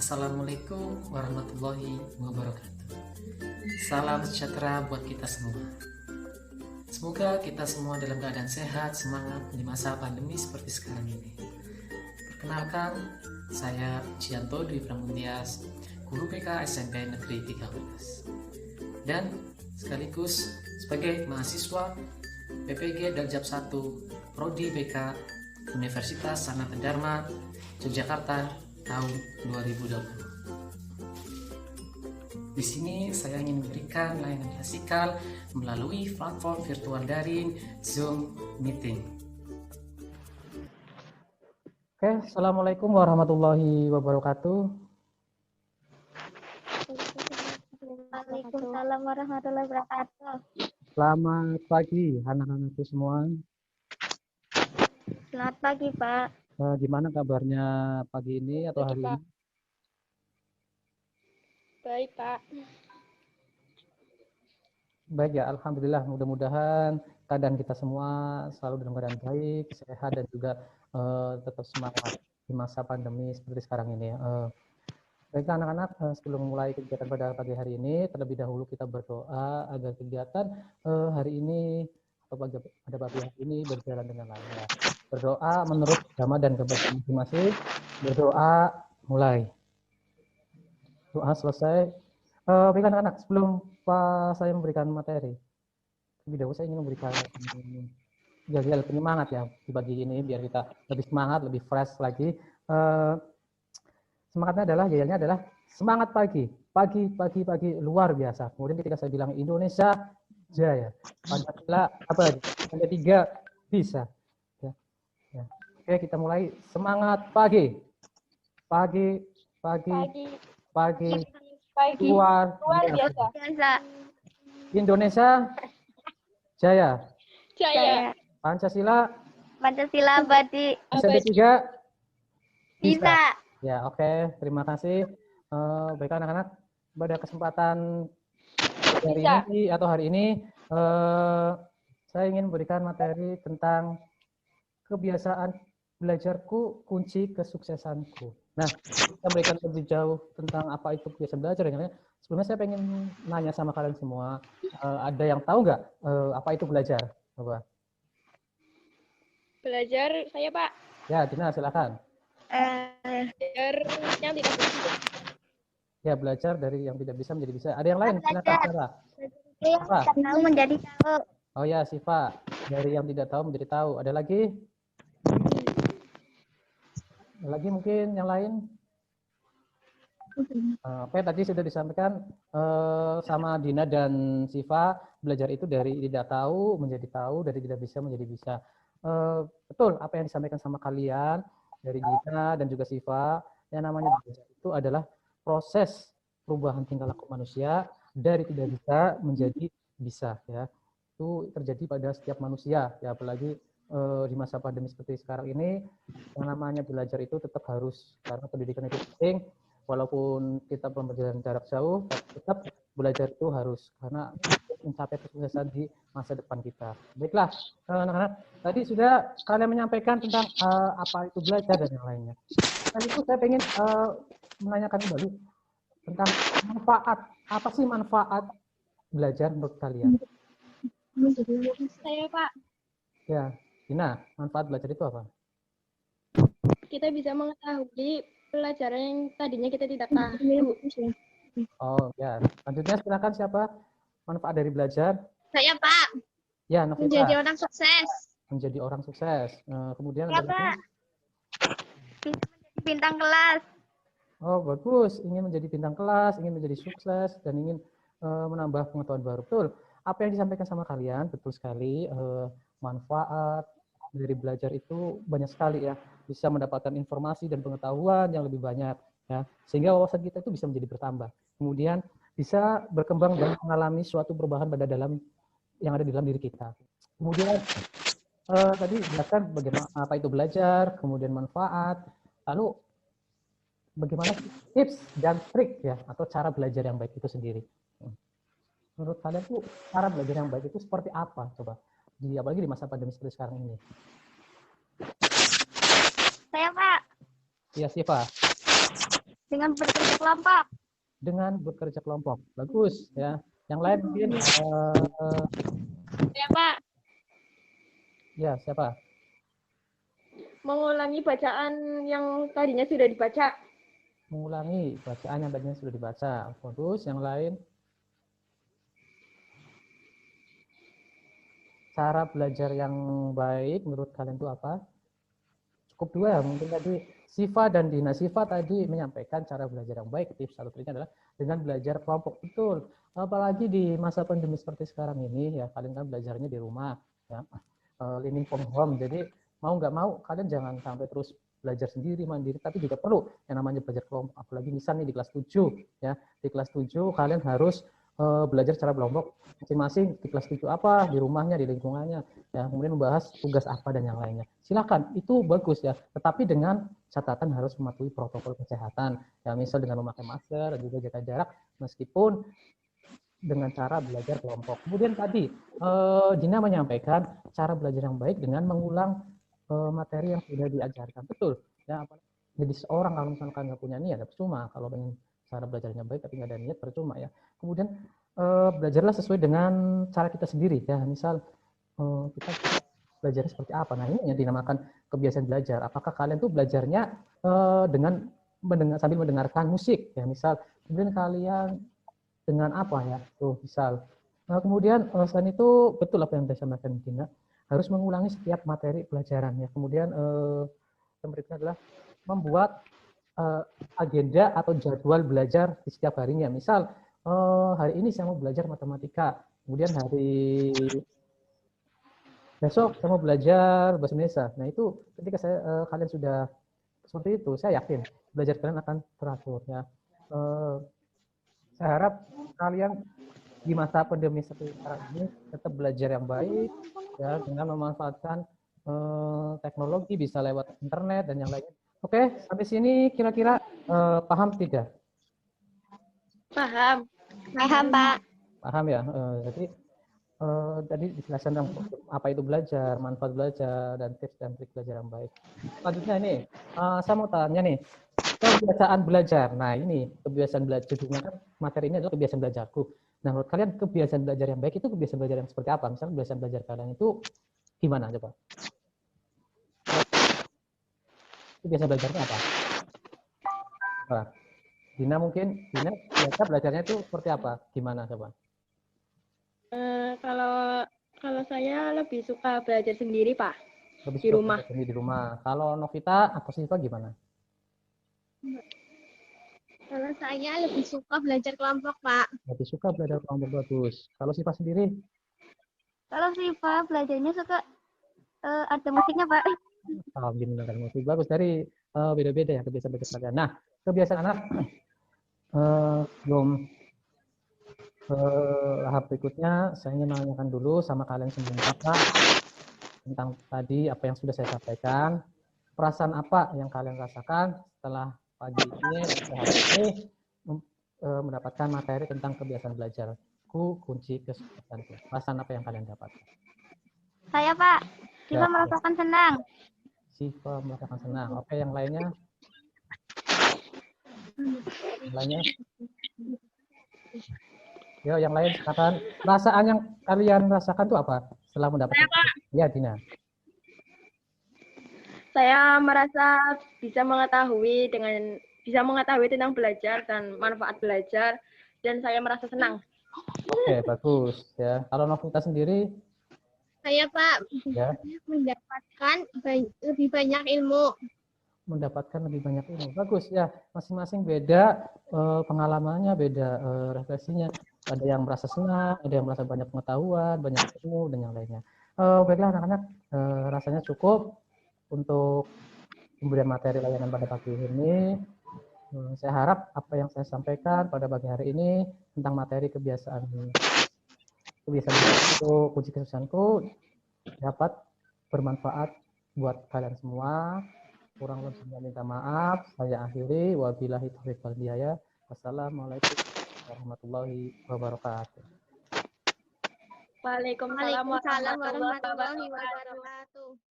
Assalamualaikum warahmatullahi wabarakatuh. Salam sejahtera buat kita semua. Semoga kita semua dalam keadaan sehat, semangat di masa pandemi seperti sekarang ini. Perkenalkan, saya Cianto Dwi Pramutyas, Guru BK SMP Negeri 13. Dan sekaligus sebagai mahasiswa PPG Daljab 1 Prodi BK Universitas Sanata Dharma Yogyakarta tahun 2020. Di sini saya ingin memberikan layanan klasikal melalui platform virtual daring Zoom Meeting. Oke, Assalamualaikum warahmatullahi wabarakatuh. Waalaikumsalam warahmatullahi wabarakatuh. Selamat pagi anak-anakku semua. Selamat pagi, Pak. Gimana kabarnya pagi ini atau hari ini? Baik, Pak. Baik ya, alhamdulillah. Mudah-mudahan keadaan kita semua selalu dalam keadaan baik, sehat dan juga tetap semangat di masa pandemi seperti sekarang ini. Baik anak-anak, sebelum mulai kegiatan pada pagi hari ini, terlebih dahulu kita berdoa agar kegiatan hari ini atau pada pagi hari ini berjalan dengan lancar. Berdoa menurut agama dan kepercayaan masing-masing. Berdoa mulai. Doa selesai. Baik anak-anak, sebelum saya memberikan materi, lebih dahulu saya ingin memberikan jadwal penyemangat ya di pagi ini biar kita lebih semangat, lebih fresh lagi. Semangatnya adalah semangat pagi, pagi luar biasa. Kemudian ketika saya bilang Indonesia Jaya, Pancasila apa lagi? Ada 3 bisa. Ya. Oke, kita mulai. Semangat pagi, luar biasa. Indonesia Jaya. Pancasila abadi. SMP 3 Bisa. Ya, oke. Terima kasih. Baik anak-anak, pada kesempatan hari ini saya ingin memberikan materi tentang kebiasaan belajarku kunci kesuksesanku. Nah, kita berikan lebih jauh tentang apa itu kebiasaan belajar. Sebelumnya saya pengen nanya sama kalian semua, ada yang tahu nggak apa itu belajar? Coba. Belajar saya, Pak. Ya, Dina silakan. Belajar yang tidak bisa. Ya, belajar dari yang tidak bisa menjadi bisa. Ada yang lain? Silakan, Sarah. Tahu menjadi tahu. Oh ya, Siva. Dari yang tidak tahu menjadi tahu. Ada lagi? Lagi mungkin yang lain? Oke, tadi sudah disampaikan sama Dina dan Siva, belajar itu dari tidak tahu menjadi tahu, dari tidak bisa menjadi bisa. Betul apa yang disampaikan sama kalian dari Dina dan juga Siva, yang namanya belajar itu adalah proses perubahan tingkah laku manusia dari tidak bisa menjadi bisa, ya. Itu terjadi pada setiap manusia, ya, apalagi di masa pandemi seperti sekarang ini, yang namanya belajar itu tetap harus, karena pendidikan itu penting. Walaupun kita belum berjalan jarak jauh, tetap belajar itu harus, karena mencapai kesuksesan di masa depan kita. Baiklah, anak-anak, tadi sudah kalian menyampaikan tentang apa itu belajar dan yang lainnya. Dan itu saya ingin menanyakan kembali tentang manfaat. Apa sih manfaat belajar menurut kalian? Saya, Pak. Ya, Dina, manfaat belajar itu apa? Kita bisa mengetahui pelajaran yang tadinya kita tidak tahu. Oh ya, lanjutnya silakan siapa? Manfaat dari belajar? Saya, Pak. Ya, Novita. Menjadi orang sukses. Menjadi orang sukses. Kemudian Ya, Pak. Bisa menjadi bintang kelas. Oh, bagus. Ingin menjadi bintang kelas, ingin menjadi sukses, dan ingin menambah pengetahuan baru. Betul. Apa yang disampaikan sama kalian, betul sekali. Manfaat dari belajar itu banyak sekali ya. Bisa mendapatkan informasi dan pengetahuan yang lebih banyak, ya. Sehingga wawasan kita itu bisa menjadi bertambah. Kemudian bisa berkembang dan mengalami suatu perubahan pada yang ada di dalam diri kita. Kemudian tadi jelaskan bagaimana apa itu belajar, kemudian manfaat, lalu bagaimana tips dan trik ya atau cara belajar yang baik itu sendiri. Menurut kalian tuh cara belajar yang baik itu seperti apa? Coba apalagi di masa pandemi seperti sekarang ini. Saya, Pak. Iya, Siva. Dengan bekerja kelompok. Dengan bekerja kelompok. Bagus ya. Yang lain mungkin Ya, Pak. ya siapa? Mengulangi bacaan yang tadinya sudah dibaca. Mengulangi bacaan yang tadinya sudah dibaca. Bagus. Yang lain? Cara belajar yang baik menurut kalian itu apa? Cukup dua ya, mungkin tadi Siva dan Dina. Siva tadi menyampaikan cara belajar yang baik. Tips satu triknya adalah dengan belajar kelompok. Betul. Apalagi di masa pandemi seperti sekarang ini, ya kalian kan belajarnya di rumah. Ya. Learning from home. Jadi mau nggak mau, kalian jangan sampai terus belajar sendiri, mandiri. Tapi juga perlu yang namanya belajar kelompok. Apalagi misalnya di kelas 7. Ya. Di kelas 7 kalian harus belajar secara kelompok masing-masing di kelas 7 apa, di rumahnya, di lingkungannya, ya, kemudian membahas tugas apa dan yang lainnya. Silakan, itu bagus ya, tetapi dengan catatan harus mematuhi protokol kesehatan, ya, misal dengan memakai masker dan juga jaga jarak, meskipun dengan cara belajar kelompok. Kemudian tadi Dina menyampaikan cara belajar yang baik dengan mengulang materi yang sudah diajarkan. Betul, ya, jadi seorang kalau misalkan nggak punya niat, ya percuma. Kalau pengen cara belajarnya baik tapi nggak ada niat, percuma ya. Kemudian belajarlah sesuai dengan cara kita sendiri ya. Misal kita belajar seperti apa. Nah, ini yang dinamakan kebiasaan belajar. Apakah kalian tuh belajarnya dengan sambil mendengarkan musik ya, misal. Kemudian kalian dengan apa ya? Tuh, misal. Nah, kemudian selain itu betul apa yang disampaikan Dina, harus mengulangi setiap materi pelajaran ya. Kemudian yang berikutnya adalah membuat agenda atau jadwal belajar di setiap harinya. Misal hari ini saya mau belajar matematika, kemudian hari besok saya mau belajar bahasa Indonesia. Nah, itu ketika kalian sudah seperti itu, saya yakin belajar kalian akan teratur ya. Saya harap kalian di masa pandemi seperti sekarang ini tetap belajar yang baik ya, dengan memanfaatkan teknologi, bisa lewat internet dan yang lainnya. Oke, sampai sini kira-kira paham tidak? Paham. Paham, Pak. Paham ya. Jadi tadi dijelaskan tentang apa itu belajar, manfaat belajar, dan tips dan trik belajar yang baik. Selanjutnya nih, saya mau tanya nih, kebiasaan belajar. Nah, ini kebiasaan belajar, judulnya kan materi ini adalah kebiasaan belajarku. Nah, menurut kalian kebiasaan belajar yang baik itu kebiasaan belajar yang seperti apa? Misalnya kebiasaan belajar kalian itu gimana coba? Kebiasaan belajarnya apa? Nah, Dina mungkin, Dina biasa belajarnya itu seperti apa? Gimana coba? Kalau saya lebih suka belajar sendiri, Pak. Lebih Di suka rumah. belajar sendiri di rumah. Kalau Novita atau Siva gimana? Kalau saya lebih suka belajar kelompok, Pak. Lebih suka belajar kelompok, bagus. Kalau Siva sendiri? Kalau Siva belajarnya suka ada musiknya, Pak. Mendengarkan musik, bagus. Dari beda-beda ya kebiasaan belajar kalian. Nah, kebiasaan anak belum tahap berikutnya, saya ingin menanyakan dulu sama kalian semua tentang tadi apa yang sudah saya sampaikan. Perasaan apa yang kalian rasakan setelah pagi ini, hari ini mendapatkan materi tentang kebiasaan belajar? Kunci kesuksesanku. Perasaan apa yang kalian dapat? Saya, Pak. Siva merasakan senang. Siva merasakan senang. Oke, yang lainnya? Yang lainnya? Yo, yang lain silakan. Perasaan yang kalian rasakan itu apa setelah mendapatkan? Ya, Dina. Saya merasa bisa mengetahui tentang belajar dan manfaat belajar, dan saya merasa senang. Oke, bagus ya. Kalau Novita sendiri? Saya, Pak, ya, mendapatkan lebih banyak ilmu. Mendapatkan lebih banyak ilmu. Bagus ya. Masing-masing beda pengalamannya, beda refleksinya. Ada yang merasa senang, ada yang merasa banyak pengetahuan, banyak ilmu dan yang lainnya. Baiklah anak-anak, rasanya cukup untuk pemberian materi layanan pada pagi ini. Saya harap apa yang saya sampaikan pada pagi hari ini tentang materi kebiasaan itu kunci kesuksesanku dapat bermanfaat buat kalian semua. Kurang lebihnya minta maaf. Saya akhiri. Wabillahi taufiq wal hidayah. Wassalamualaikum warahmatullahi wabarakatuh. Waalaikumsalam warahmatullahi wabarakatuh.